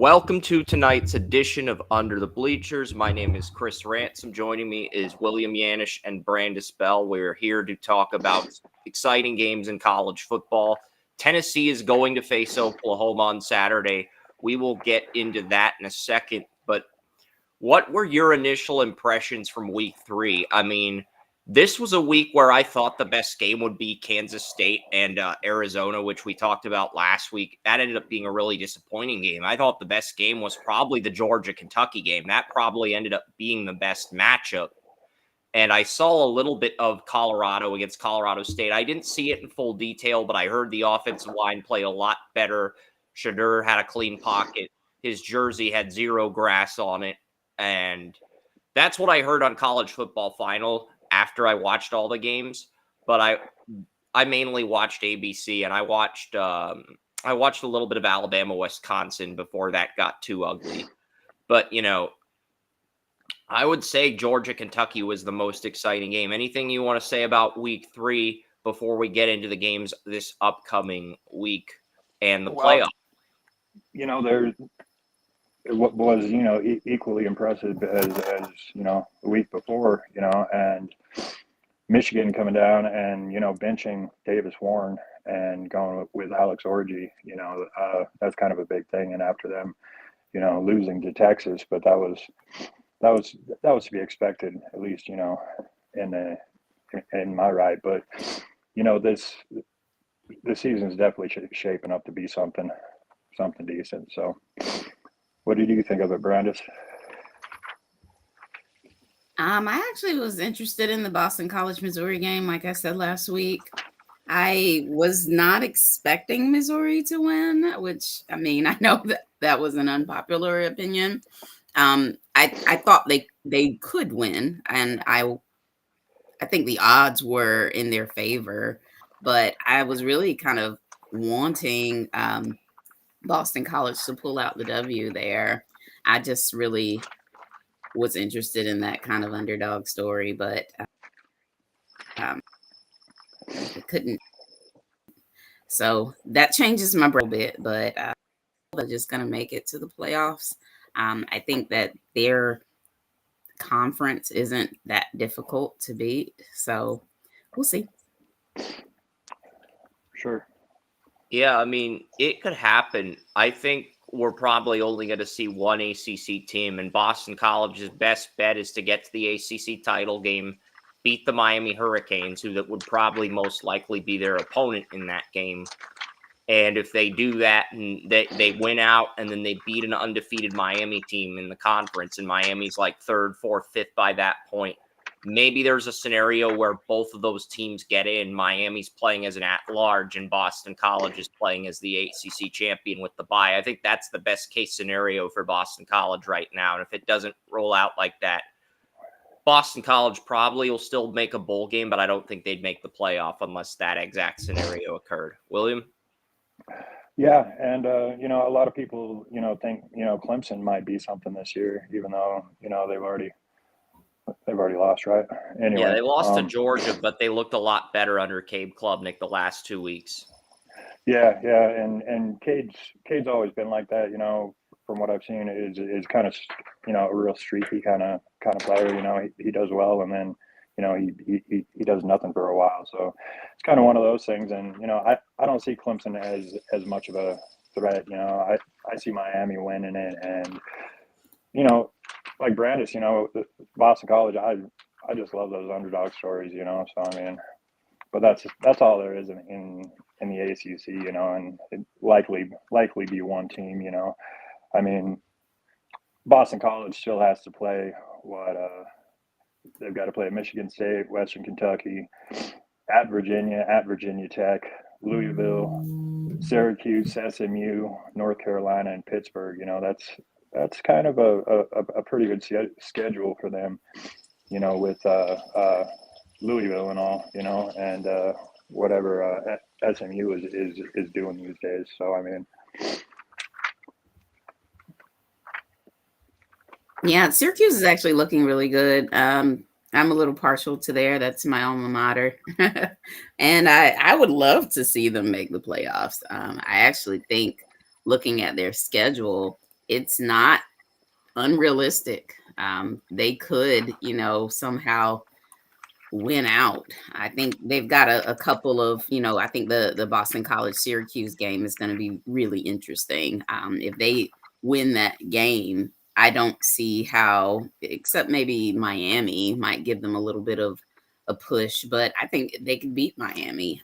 Welcome to tonight's edition of Under the Bleachers. My name is Chris Ransom. Joining me is William Yannish and Brandice Bell. We're here to talk about exciting games in college football. Tennessee is going to face Oklahoma on Saturday. We will get into that in a second. But what were your initial impressions from week 3? I mean, this was a week where I thought the best game would be Kansas State and Arizona, which we talked about last week. That ended up being a really disappointing game. I thought the best game was probably the Georgia-Kentucky game. That probably ended up being the best matchup. And I saw a little bit of Colorado against Colorado State. I didn't see it in full detail, but I heard the offensive line play a lot better. Shadur had a clean pocket. His jersey had zero grass on it. And that's what I heard on College Football Final after I watched all the games. But I mainly watched ABC, and I watched a little bit of Alabama, Wisconsin before that got too ugly. But I would say Georgia, Kentucky was the most exciting game. Anything you want to say about week 3 before we get into the games this upcoming week and the playoff? What was equally impressive as the week before, and Michigan coming down and benching Davis Warren and going with Alex Orji. That's kind of a big thing. And after them, losing to Texas, but that was to be expected, at least in my right. But this season is definitely shaping up to be something decent. So. What did you think of it, Brandice? I actually was interested in the Boston College Missouri game, like I said last week. I was not expecting Missouri to win, which I know that was an unpopular opinion. I thought they could win, and I think the odds were in their favor, but I was really kind of wanting Boston College to pull out the W there. I just really was interested in that kind of underdog story, but I couldn't. So that changes my brain a bit, but they're just going to make it to the playoffs. I think that their conference isn't that difficult to beat, so we'll see. Sure. Yeah, it could happen. I think we're probably only going to see one ACC team, and Boston College's best bet is to get to the ACC title game, beat the Miami Hurricanes, who that would probably most likely be their opponent in that game. And if they do that and they win out and then they beat an undefeated Miami team in the conference, and Miami's like 3rd, 4th, 5th by that point, maybe there's a scenario where both of those teams get in. Miami's playing as an at-large, and Boston College is playing as the ACC champion with the bye. I think that's the best case scenario for Boston College right now. And if it doesn't roll out like that, Boston College probably will still make a bowl game, but I don't think they'd make the playoff unless that exact scenario occurred. William? Yeah, and a lot of people think Clemson might be something this year, even though they've already lost, right? Anyway, yeah, they lost to Georgia, but they looked a lot better under Cade Klubnik the last 2 weeks. Yeah, and Cade's always been like that. From what I've seen, is kind of a real streaky kind of player. He does well, and then he does nothing for a while. So it's kind of one of those things. And I don't see Clemson as much of a threat. I see Miami winning it, and like Brandice, Boston College, I just love those underdog stories, so but that's all there is in the ACC, and it likely be one team, Boston College still has to play they've got to play Michigan State, Western Kentucky, at Virginia Tech, Louisville, Syracuse, SMU, North Carolina, and Pittsburgh. That's kind of a pretty good schedule for them, with Louisville and all, and whatever SMU is doing these days. So Yeah, Syracuse is actually looking really good. I'm a little partial to there. That's my alma mater. And I would love to see them make the playoffs. I actually think looking at their schedule, it's not unrealistic. They could, somehow win out. I think they've got a couple of, I think the Boston College Syracuse game is going to be really interesting. If they win that game, I don't see how, except maybe Miami might give them a little bit of a push, but I think they could beat Miami.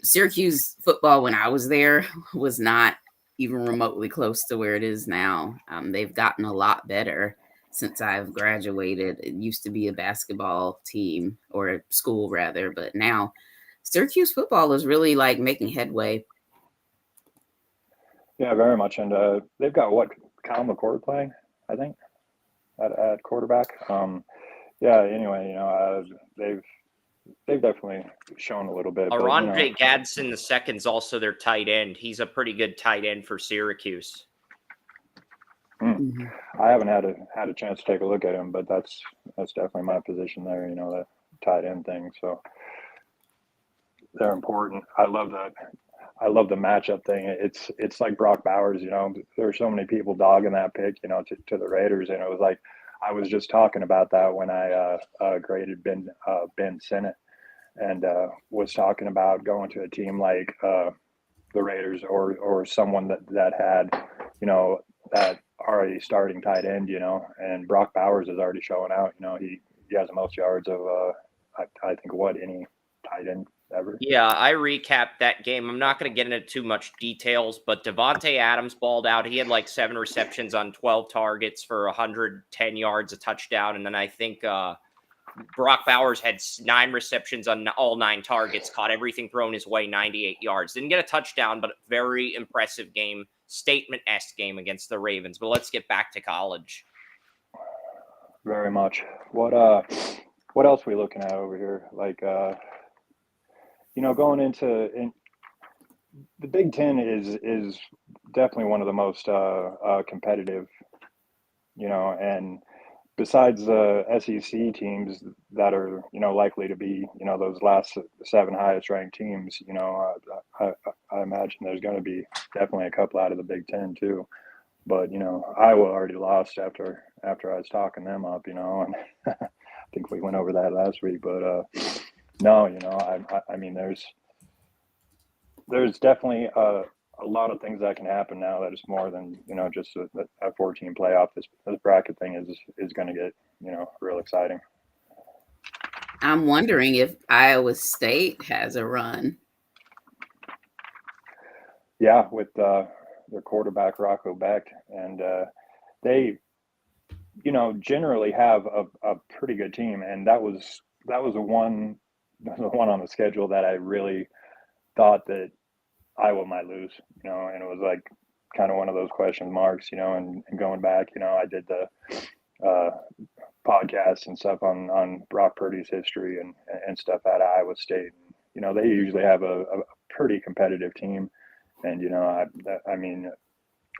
Syracuse football when I was there was not even remotely close to where it is now. They've gotten a lot better since I've graduated. It used to be a basketball team or a school rather, but now Syracuse football is really like making headway. Yeah, very much. And they've got Kyle McCord playing, I think, at quarterback. Yeah. Anyway, they've definitely shown a little bit. Arondre Gadsden II is also their tight end. He's a pretty good tight end for Syracuse. Mm-hmm. I haven't had a chance to take a look at him, but that's definitely my position there. The tight end thing. So they're important. I love that. I love the matchup thing. It's like Brock Bowers. There are so many people dogging that pick. To the Raiders, and it was like I was just talking about that when I graded Ben Sinnott, and was talking about going to a team like the Raiders or someone that had that already starting tight end. And Brock Bowers is already showing out. He has the most yards of I think any tight end ever. Yeah, I recapped that game. I'm not going to get into too much details, but Devontae Adams balled out. He had like 7 receptions on 12 targets for 110 yards, a touchdown. And then I think Brock Bowers had 9 receptions on all 9 targets, caught everything thrown his way, 98 yards. Didn't get a touchdown, but very impressive game, statement-esque game against the Ravens. But let's get back to college. Very much. What else are we looking at over here? Like, going into the Big Ten is definitely one of the most competitive, and besides the SEC teams that are, likely to be, those last 7 highest ranked teams, I imagine there's going to be definitely a couple out of the Big Ten too. But, Iowa already lost after I was talking them up, and I think we went over that last week. But no, I mean, there's definitely a lot of things that can happen now that is more than just a 14 playoff. This bracket thing is going to get real exciting. I'm wondering if Iowa State has a run. Yeah, with their quarterback Rocco Beck, and they generally have a pretty good team, and that was the one on the schedule that I really thought that Iowa might lose, and it was like kind of one of those question marks, and going back, I did the podcast and stuff on Brock Purdy's history and stuff at Iowa State. They usually have a pretty competitive team, and I mean,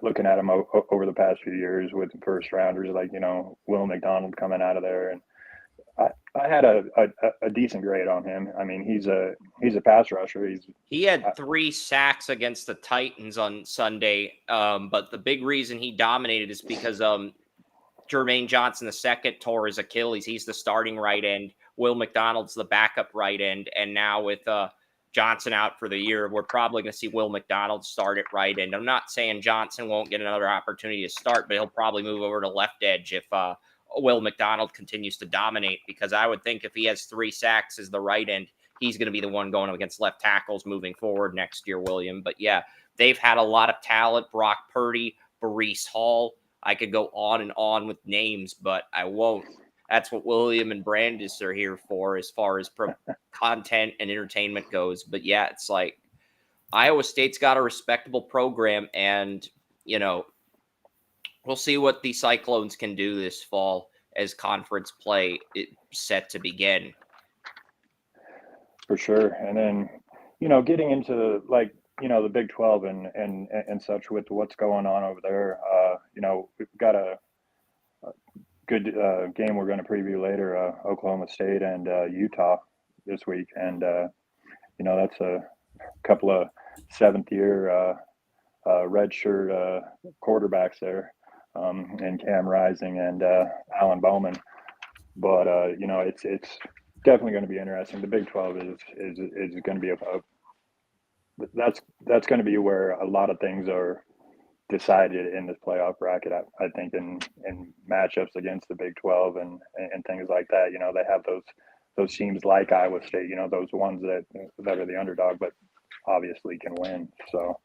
looking at them over the past few years with first rounders like Will McDonald coming out of there, and I had a decent grade on him. I mean, he's a pass rusher. He had 3 sacks against the Titans on Sunday, but the big reason he dominated is because Jermaine Johnson II tore his Achilles. He's the starting right end. Will McDonald's the backup right end, and now with Johnson out for the year, we're probably going to see Will McDonald start at right end. I'm not saying Johnson won't get another opportunity to start, but he'll probably move over to left edge if Will McDonald continues to dominate, because I would think if he has 3 sacks as the right end, he's going to be the one going up against left tackles moving forward next year, William. But yeah, they've had a lot of talent. Brock Purdy, Breece Hall. I could go on and on with names, but I won't. That's what William and Brandice are here for as far as content and entertainment goes. But yeah, it's like Iowa State's got a respectable program, and, we'll see what the Cyclones can do this fall as conference play is set to begin. For sure. And then, getting into the Big 12 and such with what's going on over there, we've got a good game we're going to preview later, Oklahoma State and Utah this week. And, that's a couple of 7th year redshirt quarterbacks there, and Cam Rising and Alan Bowman. But it's definitely going to be interesting. The Big 12 is going to be that's going to be where a lot of things are decided in this playoff bracket. I think in matchups against the Big 12 and things like that. They have those teams like Iowa State. Those ones that are the underdog, but obviously can win. So.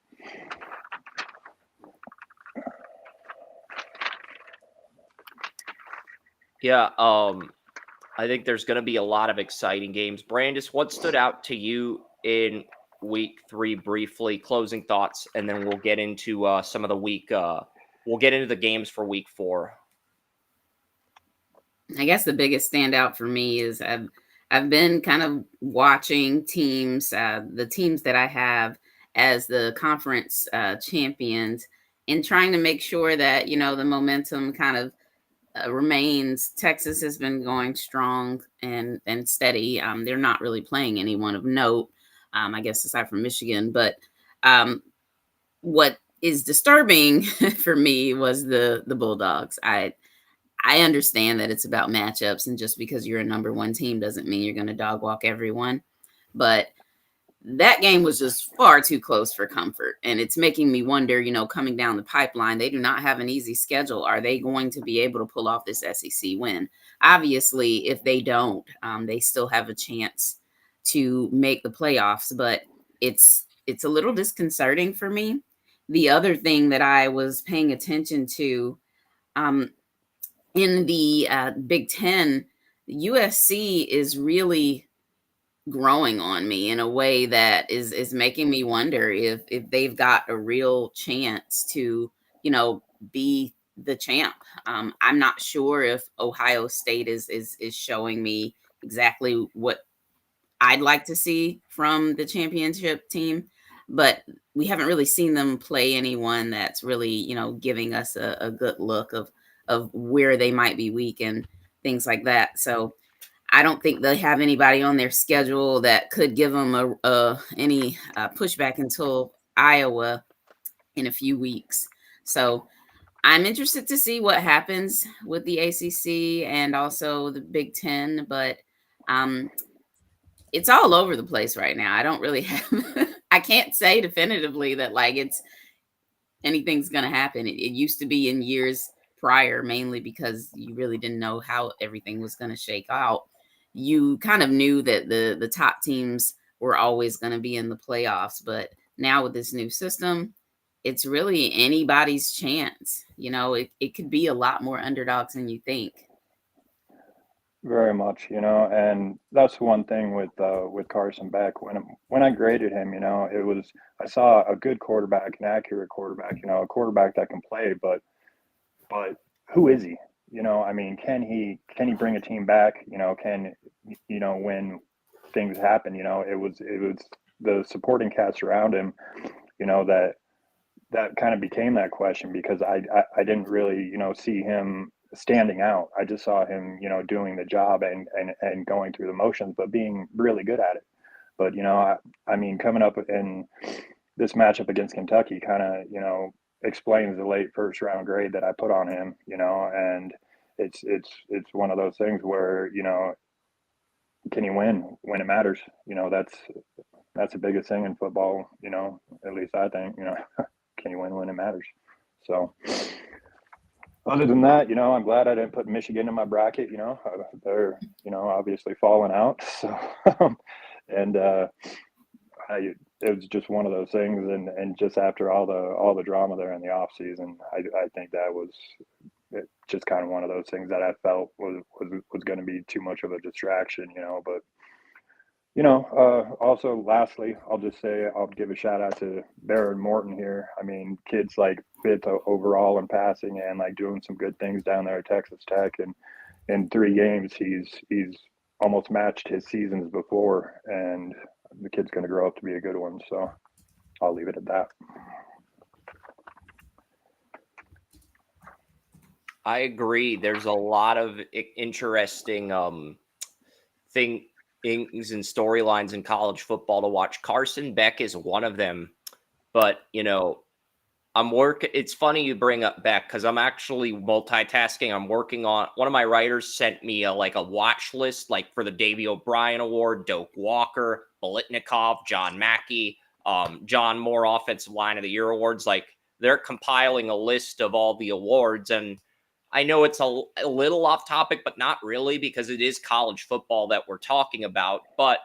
Yeah, I think there's going to be a lot of exciting games. Brandice, what stood out to you in week 3 briefly? Closing thoughts, and then we'll get into some of the week. We'll get into the games for week 4. I guess the biggest standout for me is I've been kind of watching teams, the teams that I have as the conference champions, and trying to make sure that the momentum kind of remains. Texas has been going strong and steady. They're not really playing anyone of note, I guess, aside from Michigan. But what is disturbing for me was the Bulldogs. I understand that it's about matchups, and just because you're a number 1 team doesn't mean you're going to dog walk everyone. But that game was just far too close for comfort. And it's making me wonder, coming down the pipeline, they do not have an easy schedule. Are they going to be able to pull off this SEC win? Obviously, if they don't, they still have a chance to make the playoffs, but it's a little disconcerting for me. The other thing that I was paying attention to, in the Big Ten, USC is really growing on me in a way that is making me wonder if they've got a real chance to be the champ. I'm not sure if Ohio State is showing me exactly what I'd like to see from the championship team, but we haven't really seen them play anyone that's really giving us a good look of where they might be weak and things like that. So I don't think they have anybody on their schedule that could give them any pushback until Iowa in a few weeks. So I'm interested to see what happens with the ACC and also the Big Ten, but it's all over the place right now. I don't really have, I can't say definitively that anything's going to happen. It used to be in years prior, mainly because you really didn't know how everything was going to shake out. You kind of knew that the top teams were always going to be in the playoffs, but now with this new system, it's really anybody's chance. It could be a lot more underdogs than you think. Very much, and that's one thing with Carson Beck. When I graded him, I saw a good quarterback, an accurate quarterback, a quarterback that can play, but who is he? I mean, can he bring a team back? Can when things happen, it was the supporting cast around him, that kind of became that question, because I didn't really see him standing out. I just saw him doing the job and going through the motions, but being really good at it. But I mean, coming up in this matchup against Kentucky kind of explains the late first round grade that I put on him, and it's one of those things where can he win when it matters? That's the biggest thing in football, at least I think. Can you win when it matters? So other than that, I'm glad I didn't put Michigan in my bracket. They're obviously falling out. So and it was just one of those things, and just after all the drama there in the off season, I think that was just kind of one of those things that I felt was going to be too much of a distraction, but also lastly, I'll just say I'll give a shout out to Baron Morton here. I mean, kid's like 5th overall in passing and like doing some good things down there at Texas Tech, and in 3 games he's almost matched his seasons before, and the kid's going to grow up to be a good one. So I'll leave it at that. I agree. There's a lot of interesting things and storylines in college football to watch. Carson Beck is one of them, but I'm working. It's funny you bring up Beck because I'm actually multitasking. I'm working on one of my writers sent me a watch list for the Davy O'Brien Award, Doak Walker, Bolitnikov, John Mackey, John Moore Offensive Line of the Year awards. They're compiling a list of all the awards, and I know it's a little off topic, but not really because it is college football that we're talking about. But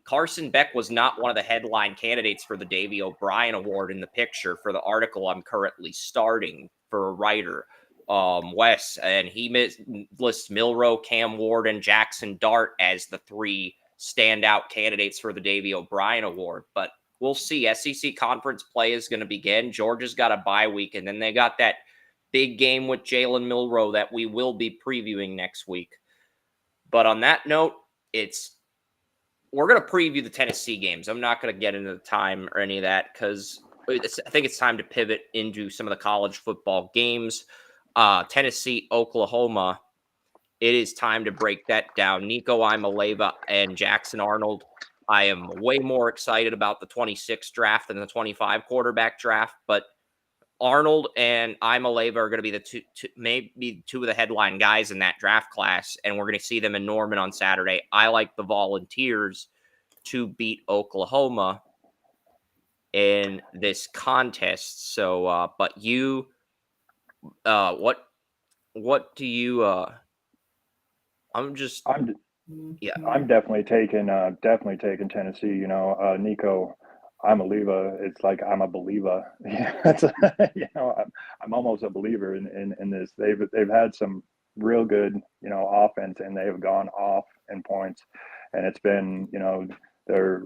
Carson Beck was not one of the headline candidates for the Davy O'Brien Award in the picture for the article I'm currently starting for a writer, Wes, and he lists Milroe, Cam Ward, and Jackson Dart as the 3 standout candidates for the Davy O'Brien Award. But we'll see. SEC conference play is going to begin. Georgia's got a bye week, and then they got that big game with Jalen Milroe that we will be previewing next week. But on that note, we're going to preview the Tennessee games. I'm not going to get into the time or any of that because I think it's time to pivot into some of the college football games. Tennessee, Oklahoma. It is time to break that down. Nico Imaleva and Jackson Arnold. I am way more excited about the 26 draft than the 25 quarterback draft, but Arnold and Imaleva are going to be maybe two of the headline guys in that draft class, and we're going to see them in Norman on Saturday. I like the Volunteers to beat Oklahoma in this contest. So, but you, what do you? I'm definitely taking Tennessee. Nico Imaleva, it's like I'm a believer. I'm almost a believer in this. They've had some real good, offense, and they've gone off in points. And it's been, their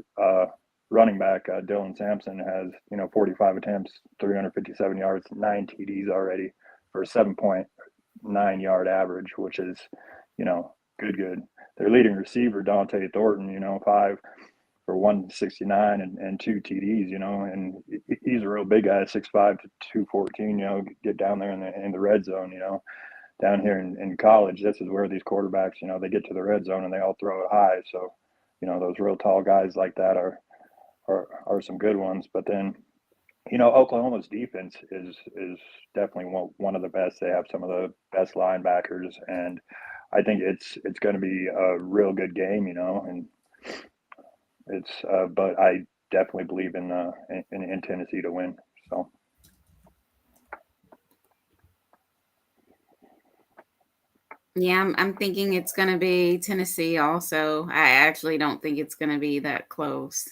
running back, Dylan Sampson, has, 45 attempts, 357 yards, 9 TDs already for a 7.9 yard average, which is, good. Their leading receiver, Dante Thornton, 5 for 169 and 2 TDs, and he's a real big guy, 6'5" to 214, get down there in the red zone, down here in college. This is where these quarterbacks, they get to the red zone and they all throw it high. So, those real tall guys like that are some good ones. But then, Oklahoma's defense is definitely one of the best. They have some of the best linebackers, and I think it's going to be a real good game, and it's but I definitely believe in Tennessee to win. So. Yeah, I'm thinking it's going to be Tennessee also. I actually don't think it's going to be that close.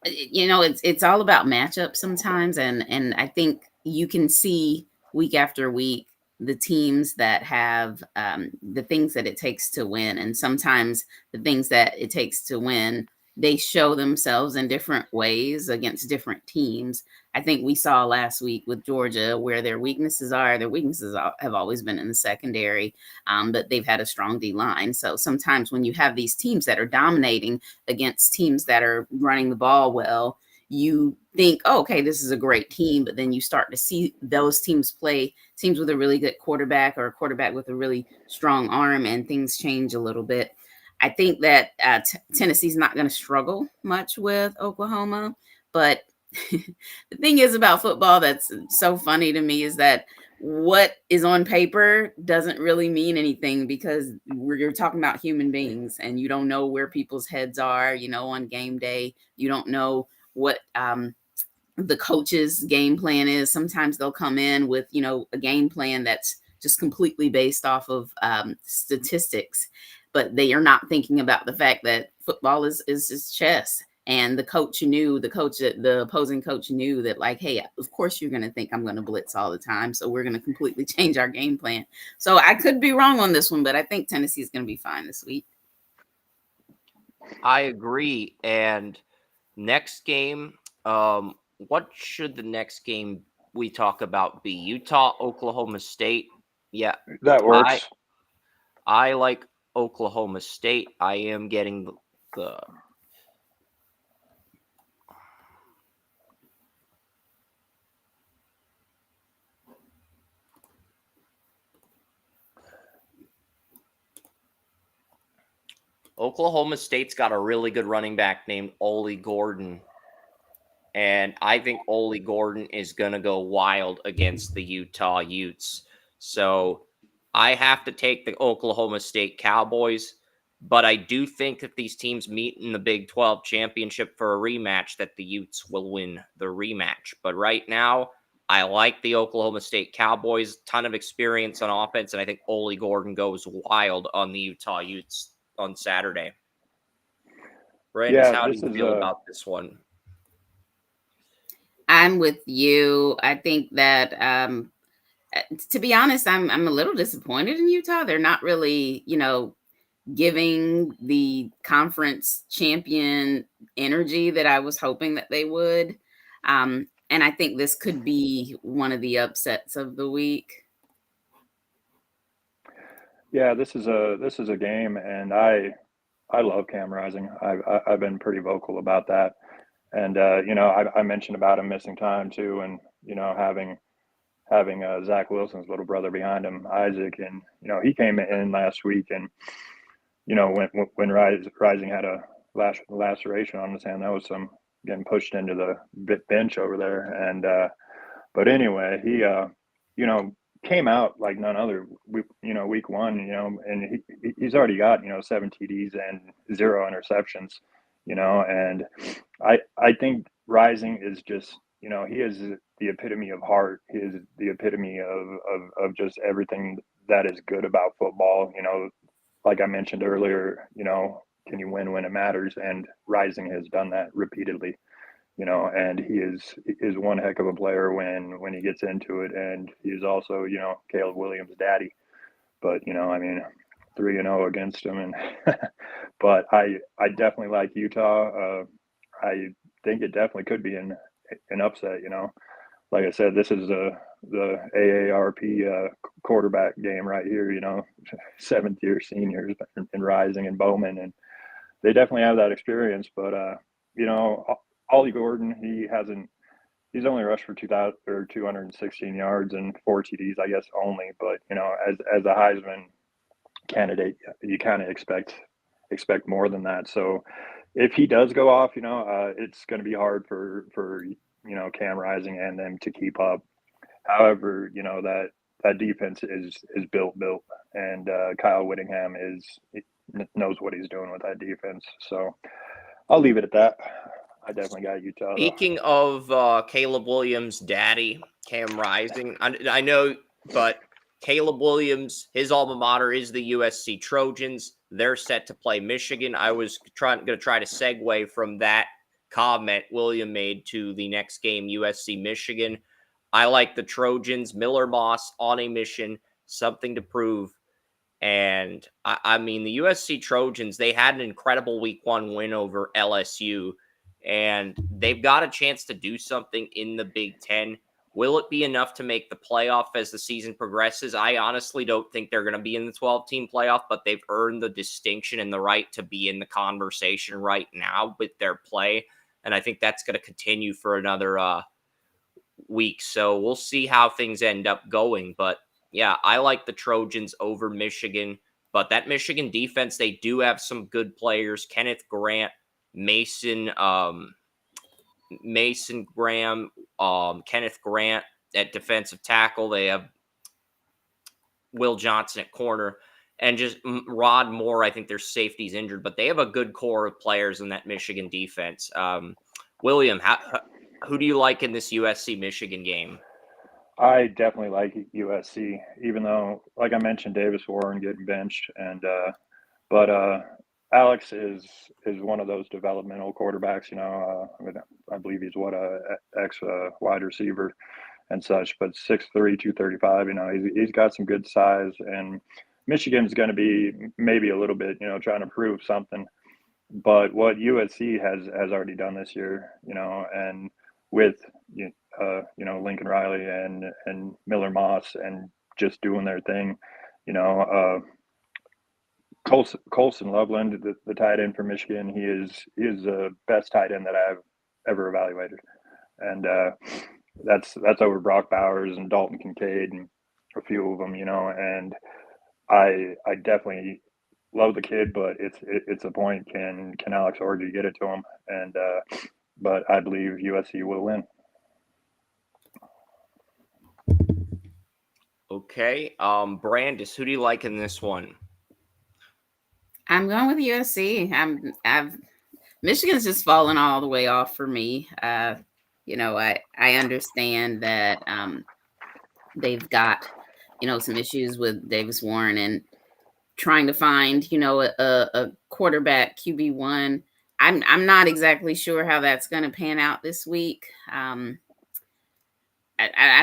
It's all about matchups sometimes, and I think you can see week after week the teams that have the things that it takes to win, and sometimes the things that it takes to win, they show themselves in different ways against different teams. I think we saw last week with Georgia where their weaknesses have always been in the secondary, but they've had a strong D line. So sometimes when you have these teams that are dominating against teams that are running the ball well, you think, oh, okay, this is a great team. But then you start to see those teams play teams with a really good quarterback or a quarterback with a really strong arm, and things change a little bit. I think that Tennessee's not going to struggle much with Oklahoma. But the thing is about football that's so funny to me is that what is on paper doesn't really mean anything because you're talking about human beings and you don't know where people's heads are, on game day. You don't know what the coach's game plan is. Sometimes they'll come in with, a game plan that's just completely based off of statistics, but they are not thinking about the fact that football is chess. And the opposing coach knew that, like, hey, of course you're going to think I'm going to blitz all the time. So we're going to completely change our game plan. So I could be wrong on this one, but I think Tennessee is going to be fine this week. I agree. And next game, what should the next game we talk about be? Utah, Oklahoma State. Yeah, that works. I like Oklahoma State. I am getting the Oklahoma State's got a really good running back named Ollie Gordon. And I think Ole Gordon is going to go wild against the Utah Utes. So I have to take the Oklahoma State Cowboys. But I do think that these teams meet in the Big 12 championship for a rematch, that the Utes will win the rematch. But right now, I like the Oklahoma State Cowboys. Ton of experience on offense, and I think Ole Gordon goes wild on the Utah Utes on Saturday. Brandice, Yeah, how do this you is feel about this one? I'm with you. I think that to be honest, I'm a little disappointed in Utah. They're not really, giving the conference champion energy that I was hoping that they would. And I think this could be one of the upsets of the week. Yeah, this is a game, and I love Cam Rising. I've been pretty vocal about that, and I mentioned about him missing time too, and having Zach Wilson's little brother behind him, Isaac, and he came in last week, and when Rising had a laceration on his hand, that was some getting pushed into the bench over there, and but anyway, he came out like none other. Week one, and he's already got 7 TDs and 0 interceptions, and I think Rising is just he is the epitome of heart. He is the epitome of just everything that is good about football. Like I mentioned earlier, can you win when it matters? And Rising has done that repeatedly, and he is one heck of a player when he gets into it, and he is also Caleb Williams' daddy. But I mean, 3-0 against him, and but I definitely like Utah. I think it definitely could be an upset. Like I said, this is the AARP quarterback game right here. Seventh year seniors and Rising and Bowman, and they definitely have that experience. But Ollie Gordon, he's only rushed for 216 yards and 4 TDs, I guess only. But as a Heisman candidate, you kind of expect more than that. So if he does go off, it's going to be hard for Cam Rising and them to keep up. However, that defense is built, and Kyle Whittingham knows what he's doing with that defense. So I'll leave it at that. I definitely got Utah, though. Speaking of Caleb Williams' daddy, Cam Rising, I know, but Caleb Williams, his alma mater is the USC Trojans. They're set to play Michigan. I was going to try to segue from that comment William made to the next game, USC Michigan. I like the Trojans. Miller Moss on a mission, something to prove. And I mean, the USC Trojans, they had an incredible week one win over LSU, and they've got a chance to do something in the Big Ten. Will it be enough to make the playoff as the season progresses? I honestly don't think they're going to be in the 12-team playoff, but they've earned the distinction and the right to be in the conversation right now with their play. And I think that's going to continue for another week. So we'll see how things end up going. But yeah, I like the Trojans over Michigan. But that Michigan defense, they do have some good players. Kenneth Grant, Mason Graham, Kenneth Grant at defensive tackle. They have Will Johnson at corner, and just Rod Moore. I think their safety's injured, but they have a good core of players in that Michigan defense. William, who do you like in this USC Michigan game? I definitely like USC, even though, like I mentioned, Davis Warren getting benched, and but Alex is one of those developmental quarterbacks. I believe he's a ex wide receiver and such, but 6'3", 235. He's got some good size, and Michigan's going to be maybe a little bit, trying to prove something. But what USC has already done this year, and with Lincoln Riley and Miller Moss and just doing their thing, Colson Loveland, the tight end for Michigan, he is the best tight end that I've ever evaluated, and that's over Brock Bowers and Dalton Kincaid and a few of them, and I definitely love the kid, but it's a point. Can Alex Orji get it to him? And but I believe USC will win. Okay. Brandice, who do you like in this one? I'm going with USC. Michigan's just fallen all the way off for me. I understand that they've got some issues with Davis Warren and trying to find a quarterback QB1. I'm not exactly sure how that's going to pan out this week. I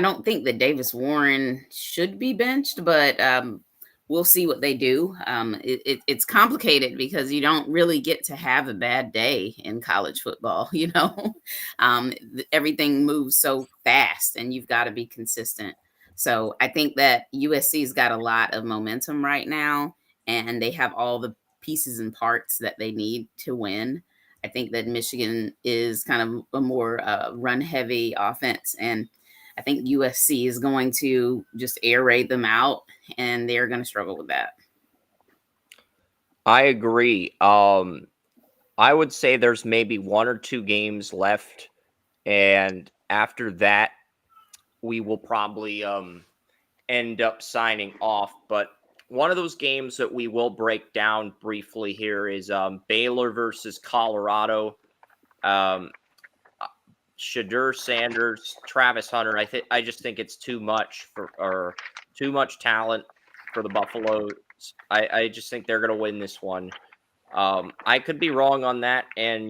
don't think that Davis Warren should be benched, but we'll see what they do. It's complicated because you don't really get to have a bad day in college football. Everything moves so fast, and you've got to be consistent. So I think that USC's got a lot of momentum right now, and they have all the pieces and parts that they need to win. I think that Michigan is kind of a more run-heavy offense, and I think USC is going to just air raid them out, and they're going to struggle with that. I agree. I would say there's maybe 1 or 2 games left, and after that, we will probably end up signing off. But one of those games that we will break down briefly here is Baylor versus Colorado. Shadur Sanders, Travis Hunter. I just think it's too much too much talent for the Buffaloes. I just think they're going to win this one. I could be wrong on that, and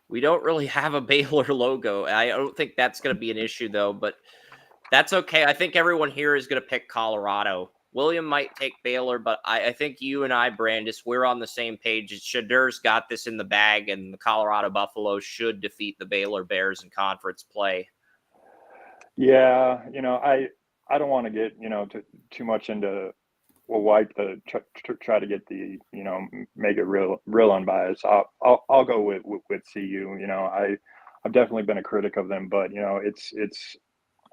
we don't really have a Baylor logo. I don't think that's going to be an issue though, but that's okay. I think everyone here is going to pick Colorado. William might take Baylor, but I think you and I, Brandice, we're on the same page. Shadur's got this in the bag, and the Colorado Buffaloes should defeat the Baylor Bears in conference play. Yeah, I don't want to get too much into try to get the make it real unbiased. I'll go with CU. I've definitely been a critic of them, but it's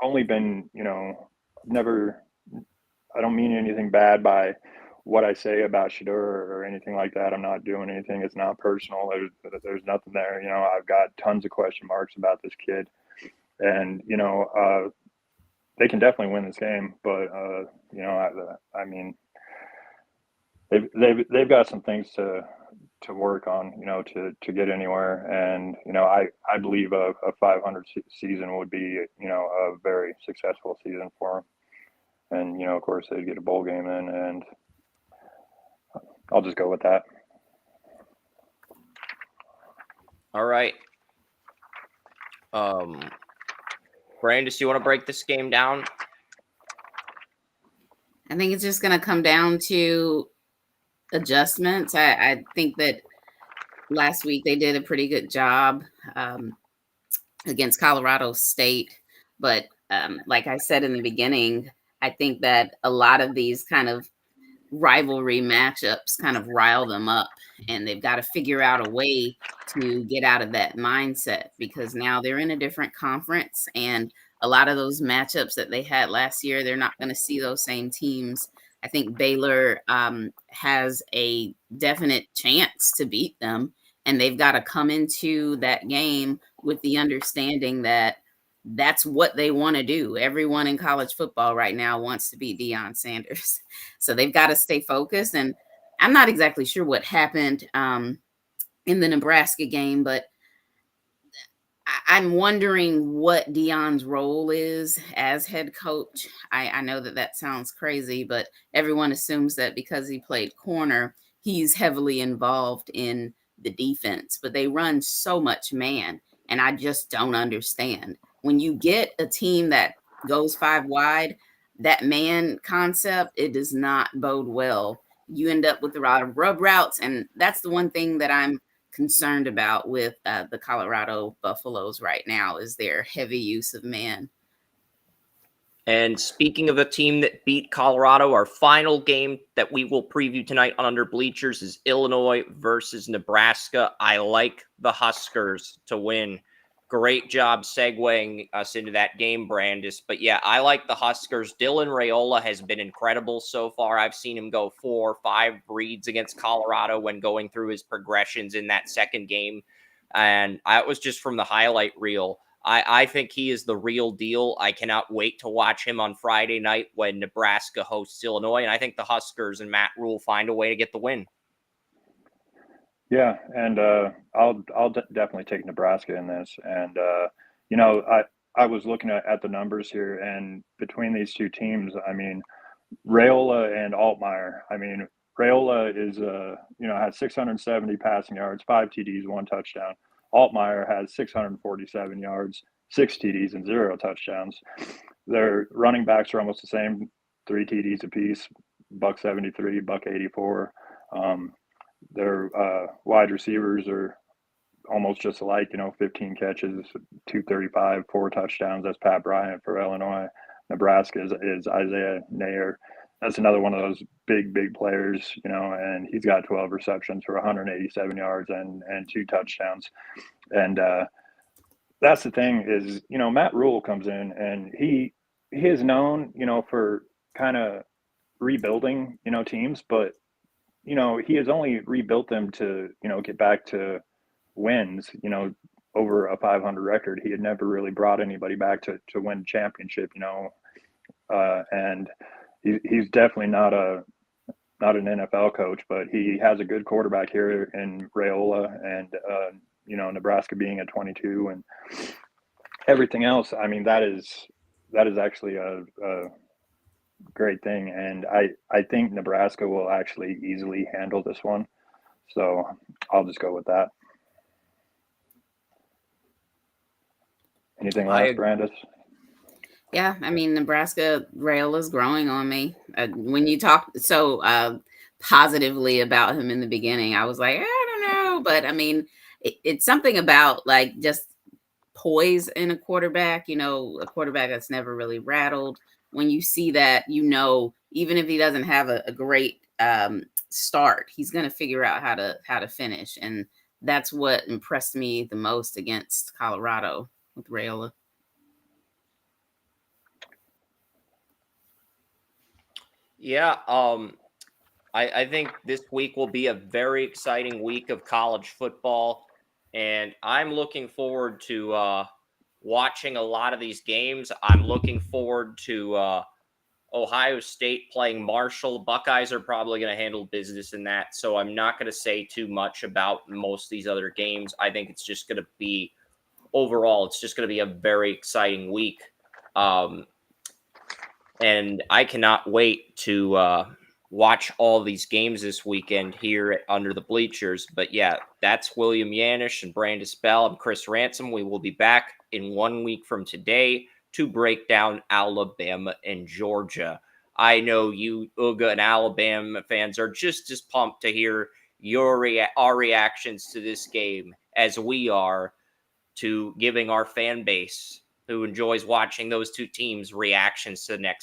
only been never. I don't mean anything bad by what I say about Shadur or anything like that. I'm not doing anything. It's not personal. There's nothing there. I've got tons of question marks about this kid, and they can definitely win this game. But I mean, they've got some things to work on, to get anywhere. And I believe a 500 season would be a very successful season for them. And of course they'd get a bowl game in, and I'll just go with that. All right. Brandice, you want to break this game down? I think it's just going to come down to adjustments. I think that last week they did a pretty good job against Colorado State. But like I said in the beginning, I think that a lot of these kind of rivalry matchups kind of rile them up, and they've got to figure out a way to get out of that mindset, because now they're in a different conference, and a lot of those matchups that they had last year, they're not going to see those same teams. I think Baylor has a definite chance to beat them, and they've got to come into that game with the understanding that that's what they want to do. Everyone in college football right now wants to beat Deion Sanders. So they've got to stay focused. And I'm not exactly sure what happened in the Nebraska game, but I'm wondering what Deion's role is as head coach. I know that sounds crazy, but everyone assumes that because he played corner, he's heavily involved in the defense. But they run so much man, and I just don't understand. When you get a team that goes 5 wide, that man concept, it does not bode well. You end up with a lot of rub routes, and that's the one thing that I'm concerned about with the Colorado Buffaloes right now, is their heavy use of man. And speaking of a team that beat Colorado, our final game that we will preview tonight on Under Bleachers is Illinois versus Nebraska. I like the Huskers to win. Great job segueing us into that game, Brandice. But yeah, I like the Huskers. Dylan Raiola has been incredible so far. I've seen him go 4 or 5 reads against Colorado when going through his progressions in that second game. and that was just from the highlight reel. I think he is the real deal. I cannot wait to watch him on Friday night when Nebraska hosts Illinois, and I think the Huskers and Matt Rule find a way to get the win. Yeah, and I'll definitely take Nebraska in this. And I was looking at the numbers here, and between these two teams, I mean, Rayola and Altmaier. I mean, Rayola is has 670 passing yards, 5 TDs, 1 touchdown. Altmaier has 647 yards, 6 TDs, and 0 touchdowns. Their running backs are almost the same, 3 TDs apiece, $173, $184. Their wide receivers are almost just alike, 15 catches, 235, 4 touchdowns. That's Pat Bryant for Illinois. Nebraska is Isaiah Nair. That's another one of those big players, and he's got 12 receptions for 187 yards and 2 touchdowns. And that's the thing is, Matt Rule comes in and he is known, for kind of rebuilding, teams, but he has only rebuilt them to, get back to wins, over a 500 record. He had never really brought anybody back to win championship, and he's definitely not an NFL coach, but he has a good quarterback here in Rayola, and Nebraska being at 22 and everything else. I mean, that is actually a great thing, and I think Nebraska will actually easily handle this one. So I'll just go with that. Anything else, Brandice? Yeah, I mean, Nebraska Rayola's growing on me. When you talk so positively about him in the beginning, I was like, I don't know, but I mean, it's something about like just poise in a quarterback. A quarterback that's never really rattled. When you see that, even if he doesn't have a great start, he's going to figure out how to finish, and that's what impressed me the most against Colorado with Rayola. Yeah, I think this week will be a very exciting week of college football, and I'm looking forward to watching a lot of these games. I'm looking forward to Ohio State playing Marshall. Buckeyes are probably going to handle business in that, so I'm not going to say too much about most of these other games. I think it's just going to be, overall, it's just going to be a very exciting week. And I cannot wait to watch all these games this weekend here at Under the Bleachers. But yeah, that's William Yannish and Brandice Bell. I'm Chris Ransom. We will be back in 1 week from today to break down Alabama and Georgia. I know you Uga and Alabama fans are just as pumped to hear our reactions to this game as we are to giving our fan base who enjoys watching those two teams reactions to the next